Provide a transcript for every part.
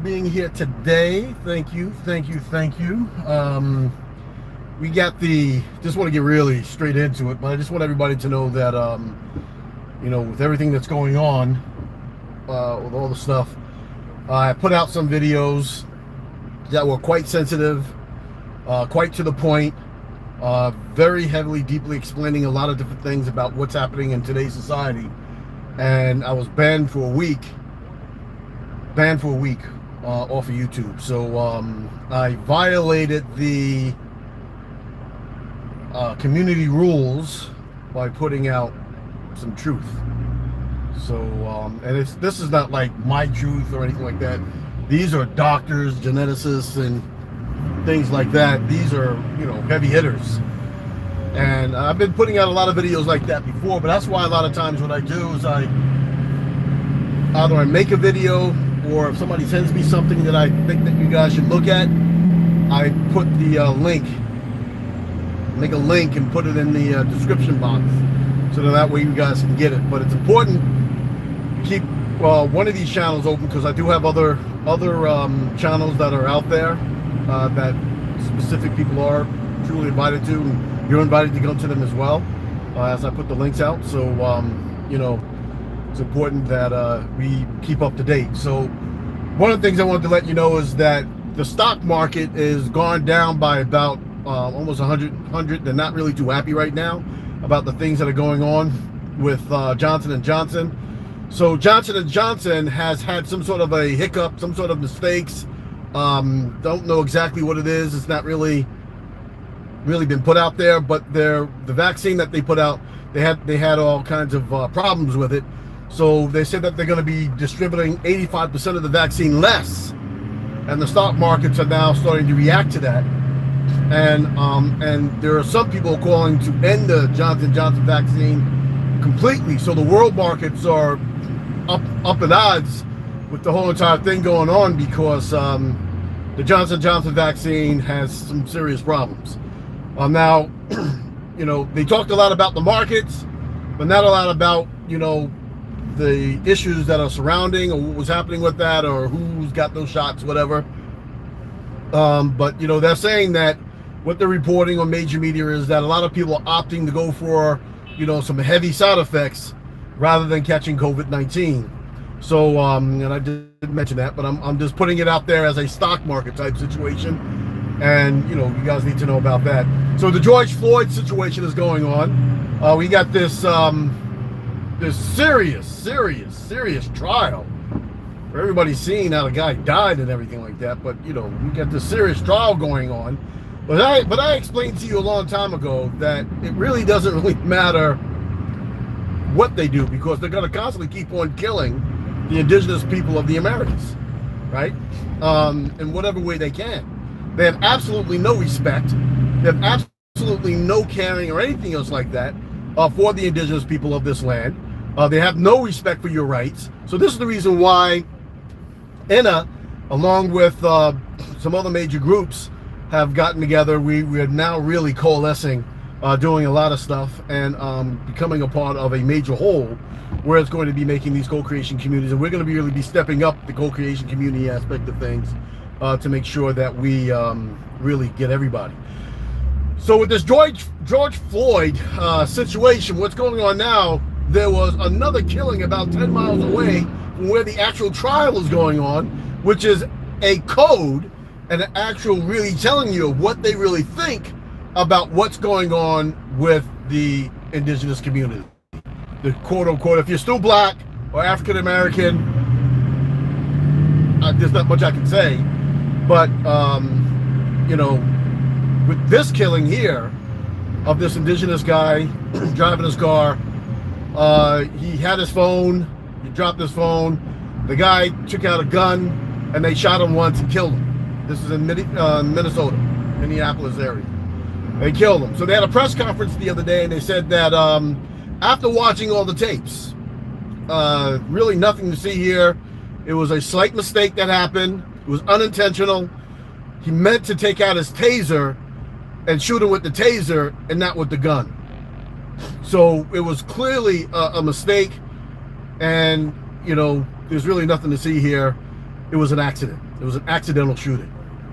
Being here today. Thank you, thank you, thank you. We got just want to get really straight into it, but I just want everybody to know that, with everything that's going on, with all the stuff, I put out some videos that were quite sensitive, quite to the point, very heavily, deeply explaining a lot of different things about what's happening in today's society. And I was banned for a week off of YouTube. So I violated the community rules by putting out some truth. So and this is not like my truth or anything like that. These are doctors, geneticists, and things like that. These are, heavy hitters. And I've been putting out a lot of videos like that before, but that's why a lot of times what I do is I make a video, or if somebody sends me something that I think that you guys should look at, I put the make a link and put it in the description box, so that way you guys can get it. But it's important to keep one of these channels open, because I do have other channels that are out there that specific people are truly invited to, and you're invited to go to them as well, as I put the links out. So it's important that we keep up to date. So one of the things I wanted to let you know is that the stock market is gone down by about almost 100. They're not really too happy right now about the things that are going on with Johnson & Johnson. So Johnson & Johnson has had some sort of a hiccup, some sort of mistakes. Don't know exactly what it is. It's not really been put out there, but the vaccine that they put out, they had all kinds of problems with it. So they said that they're going to be distributing 85% of the vaccine less, and the stock markets are now starting to react to that. And there are some people calling to end the Johnson & Johnson vaccine completely. So the world markets are up at odds with the whole entire thing going on, because the Johnson & Johnson vaccine has some serious problems. Now, they talked a lot about the markets, but not a lot about, the issues that are surrounding, or what was happening with that, or who's got those shots, whatever. But they're saying that what they're reporting on major media is that a lot of people are opting to go for some heavy side effects rather than catching COVID-19. So and I did mention that, but I'm just putting it out there as a stock market type situation, and you guys need to know about that. So the George Floyd situation is going on. We got this serious trial, where everybody's seeing how the guy died and everything like that. But we got this serious trial going on. But I explained to you a long time ago that it really doesn't really matter what they do, because they're going to constantly keep on killing the indigenous people of the Americas, right? In whatever way they can. They have absolutely no respect. They have absolutely no caring or anything else like that for the indigenous people of this land. They have no respect for your rights. So this is the reason why ENA, along with some other major groups, have gotten together. We are now really coalescing, doing a lot of stuff, and becoming a part of a major whole, where it's going to be making these co-creation communities. And we're going to really be stepping up the co-creation community aspect of things to make sure that we really get everybody. So with this George Floyd situation, what's going on now, there was another killing about 10 miles away from where the actual trial is going on, which is a code and an actual really telling you what they really think about what's going on with the indigenous community. The quote unquote, if you're still black or African American, there's not much I can say, but with this killing here of this indigenous guy driving his car, he had his phone, he dropped his phone, the guy took out a gun, and they shot him once and killed him. This is in Minnesota, Minneapolis area. They killed him. So they had a press conference the other day, and they said that after watching all the tapes, really nothing to see here. It was a slight mistake that happened. It was unintentional. He meant to take out his taser and shoot him with the taser and not with the gun. So it was clearly a mistake, and there's really nothing to see here. it was an accident. It was an accidental shooting.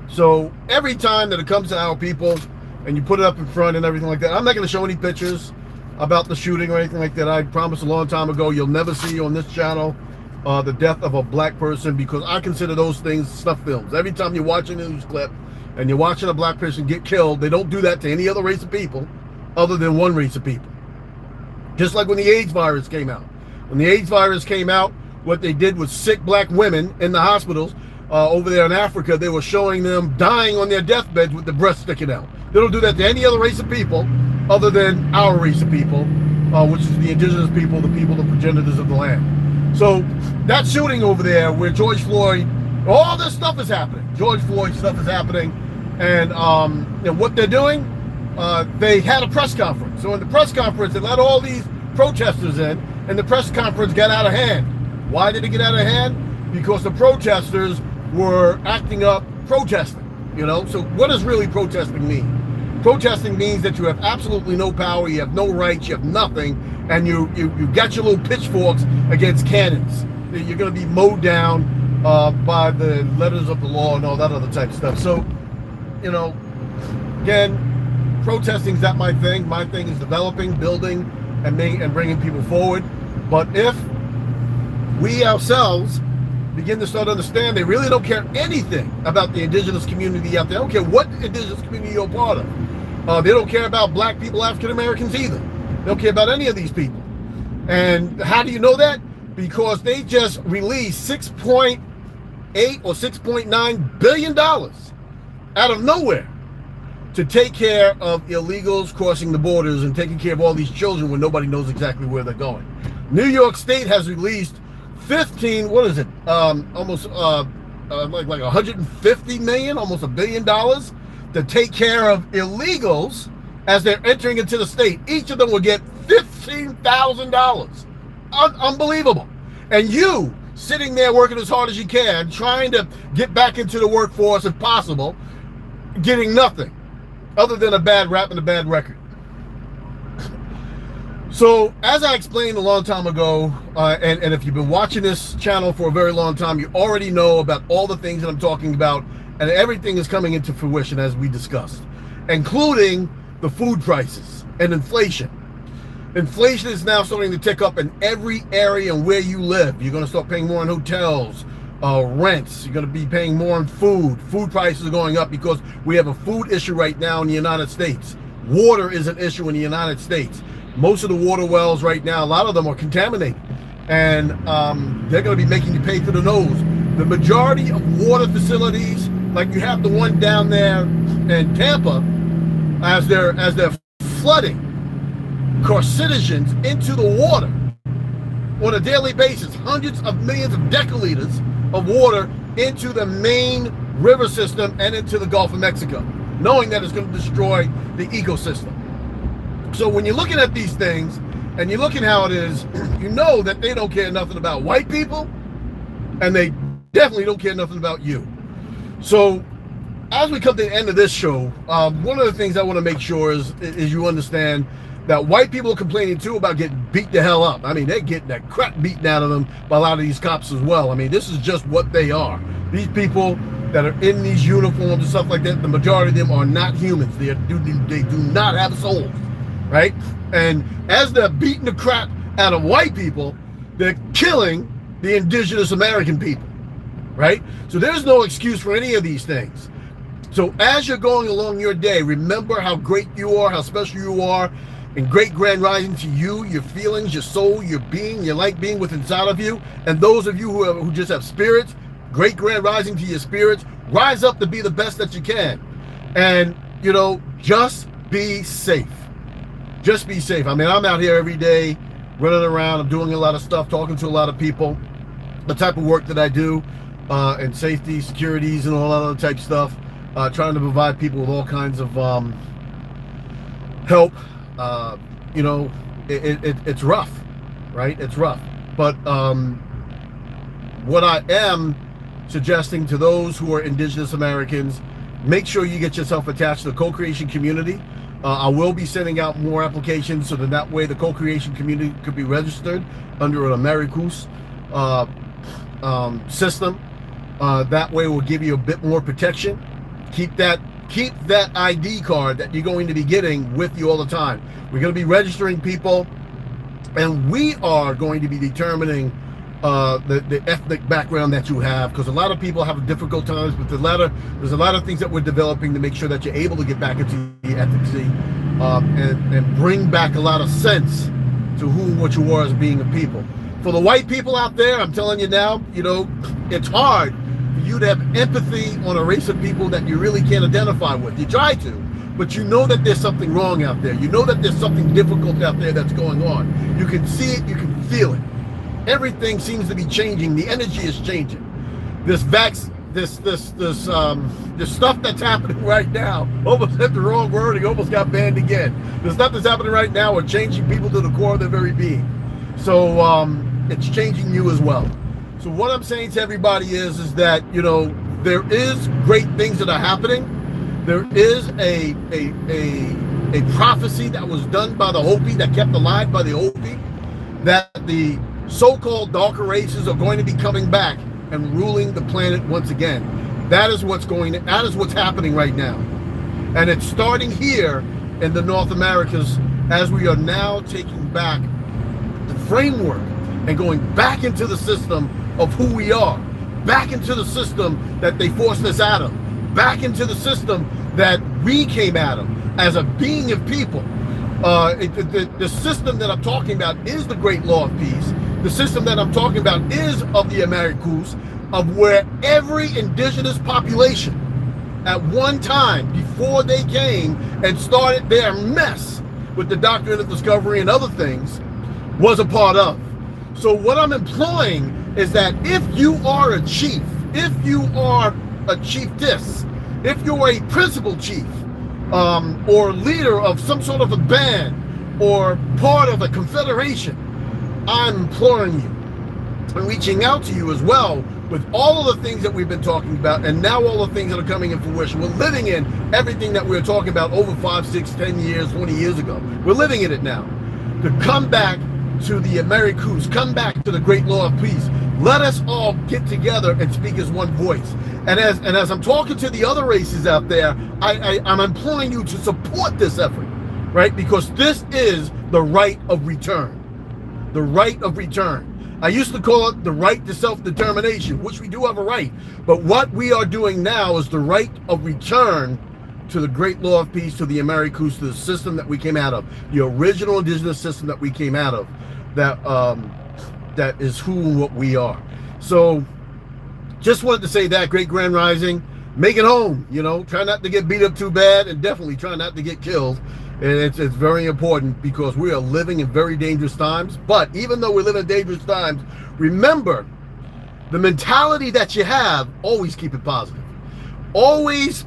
So every time that it comes to our people and you put it up in front and everything like that, I'm not going to show any pictures about the shooting or anything like that. I promised a long time ago you'll never see on this channel the death of a black person, because I consider those things snuff films. Every time you're watching a news clip and you're watching a black person get killed, they don't do that to any other race of people other than one race of people. Just like when the AIDS virus came out. When the AIDS virus came out, what they did was sick black women in the hospitals over there in Africa, they were showing them dying on their deathbeds with the breast sticking out. They don't do that to any other race of people other than our race of people, which is the indigenous people, the progenitors of the land. So that shooting over there where George Floyd, all this stuff is happening. George Floyd stuff is happening. And what they're doing, they had a press conference. So in the press conference, they let all these protesters in, and the press conference got out of hand. Why did it get out of hand? Because the protesters were acting up protesting, So what does really protesting mean? Protesting means that you have absolutely no power, you have no rights, you have nothing, and you got your little pitchforks against cannons. You're going to be mowed down by the letters of the law and all that other type of stuff. So, again, protesting is not my thing. My thing is developing, building, and bringing people forward. But if we ourselves begin to start to understand they really don't care anything about the indigenous community out there. They don't care what indigenous community you're a part of. They don't care about black people, African Americans either. They don't care about any of these people. And how do you know that? Because they just released $6.8 or $6.9 billion out of nowhere to take care of illegals crossing the borders and taking care of all these children when nobody knows exactly where they're going. New York State has released almost like 150 million, almost $1 billion to take care of illegals as they're entering into the state. Each of them will get $15,000. Unbelievable. And you sitting there working as hard as you can, trying to get back into the workforce if possible, getting nothing other than a bad rap and a bad record. So, as I explained a long time ago, and if you've been watching this channel for a very long time, you already know about all the things that I'm talking about, and everything is coming into fruition as we discussed, including the food prices and inflation. Inflation is now starting to tick up in every area and where you live. You're going to start paying more on hotels, rents. You're going to be paying more on food. Food prices are going up because we have a food issue right now in the United States. Water is an issue in the United States. Most of the water wells right now, a lot of them are contaminated, and they're going to be making you pay through the nose. The majority of water facilities, like you have the one down there in Tampa, as they're flooding carcinogens into the water on a daily basis, hundreds of millions of decaliters of water into the main river system and into the Gulf of Mexico, knowing that it's going to destroy the ecosystem. So when you're looking at these things and you look at how it is, you know that they don't care nothing about white people, and they definitely don't care nothing about you. So as we come to the end of this show, one of the things I want to make sure is you understand that white people are complaining too about getting beat the hell up. I mean, they're getting that crap beaten out of them by a lot of these cops as well. I mean, this is just what they are. These people that are in these uniforms and stuff like that, the majority of them are not humans. They do not have souls. Right? And as they're beating the crap out of white people, they're killing the indigenous American people. Right? So there's no excuse for any of these things. So as you're going along your day, remember how great you are, how special you are, and great grand rising to you, your feelings, your soul, your being, your light being within inside of you. And those of you who just have spirits, great grand rising to your spirits, rise up to be the best that you can. And, just be safe. Just be safe. I mean, I'm out here every day running around. I'm doing a lot of stuff, talking to a lot of people. The type of work that I do in safety, securities, and all that other type of stuff. Trying to provide people with all kinds of help. It's rough, right? It's rough. But what I am suggesting to those who are indigenous Americans, make sure you get yourself attached to the co-creation community. I will be sending out more applications so that way the co-creation community could be registered under an Americus system. That way will give you a bit more protection. Keep that ID card that you're going to be getting with you all the time. We're going to be registering people, and we are going to be determining the ethnic background that you have, because a lot of people have difficult times, but there's a lot of things that we're developing to make sure that you're able to get back into the ethnicity, and bring back a lot of sense to what you are as being a people. For the white people out there, I'm telling you now, it's hard for you to have empathy on a race of people that you really can't identify with. You try to, but you know that there's something wrong out there. You know that there's something difficult out there that's going on. You can see it, you can feel it. Everything seems to be changing. The energy is changing. This stuff that's happening right now, almost said the wrong word, it almost got banned again. The stuff that's happening right now are changing people to the core of their very being. So it's changing you as well. So what I'm saying to everybody is that, there is great things that are happening. There is a prophecy that was done by the Hopi, that kept alive by the Hopi, that the so-called darker races are going to be coming back and ruling the planet once again. That is what's happening right now. And it's starting here in the North Americas, as we are now taking back the framework and going back into the system of who we are, back into the system that they forced us out of, back into the system that we came out of as a being of people. The system that I'm talking about is the Great Law of Peace. The system that I'm talking about is of the Americus, of where every indigenous population at one time, before they came and started their mess with the doctrine of discovery and other things, was a part of. So what I'm imploring is that if you are a chief, if you are a chiefess, if you're a principal chief, or leader of some sort of a band, or part of a confederation, I'm imploring you and reaching out to you as well with all of the things that we've been talking about, and now all the things that are coming in fruition. We're living in everything that we were talking about over 5, 6, 10 years, 20 years ago. We're living in it now. To come back to the Americus, come back to the Great Law of Peace. Let us all get together and speak as one voice. And as I'm talking to the other races out there, I'm imploring you to support this effort, right? Because this is the right of return. The right of return. I used to call it the right to self-determination, which we do have a right. But what we are doing now is the right of return to the Great Law of Peace, to the Americus, to the system that we came out of, the original indigenous system that we came out of, that is who and what we are. So just wanted to say that, Great Grand Rising, make it home, try not to get beat up too bad, and definitely try not to get killed. And it's very important, because we are living in very dangerous times. But even though we live in dangerous times, remember, the mentality that you have, always keep it positive. Always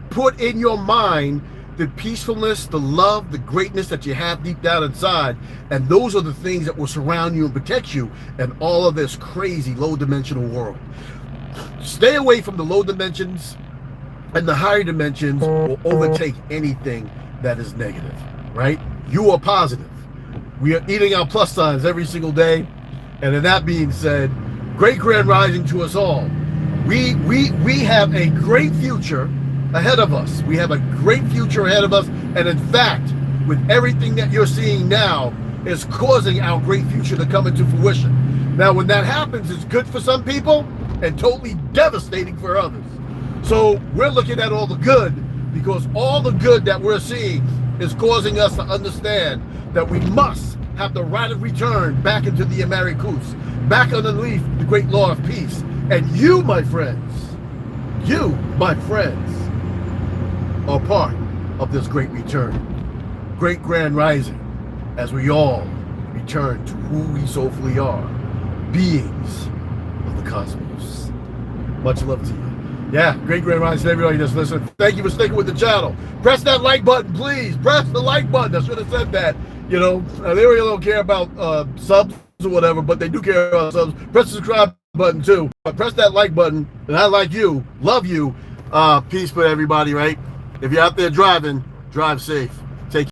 put in your mind the peacefulness, the love, the greatness that you have deep down inside. And those are the things that will surround you and protect you in all of this crazy low-dimensional world. Stay away from the low dimensions, and the higher dimensions will overtake anything that is negative, right? You are positive. We are eating our plus signs every single day. And in that being said, Great Grand Rising to us all. We have a great future ahead of us. We have a great future ahead of us. And in fact, with everything that you're seeing now, is causing our great future to come into fruition. Now, when that happens, it's good for some people and totally devastating for others. So we're looking at all the good, because all the good that we're seeing is causing us to understand that we must have the right of return back into the Americus, back underneath the Great Law of Peace. And you, my friends, are part of this great return. Great Grand Rising, as we all return to who we soulfully are, beings of the cosmos. Much love to you. Yeah, Great Grand Rising to everybody that's listening. Thank you for sticking with the channel. Press that like button, please. Press the like button. I should have said that. They really don't care about subs or whatever, but they do care about subs. Press the subscribe button too. But press that like button, and I like you, love you. Peace for everybody, right? If you're out there driving, drive safe.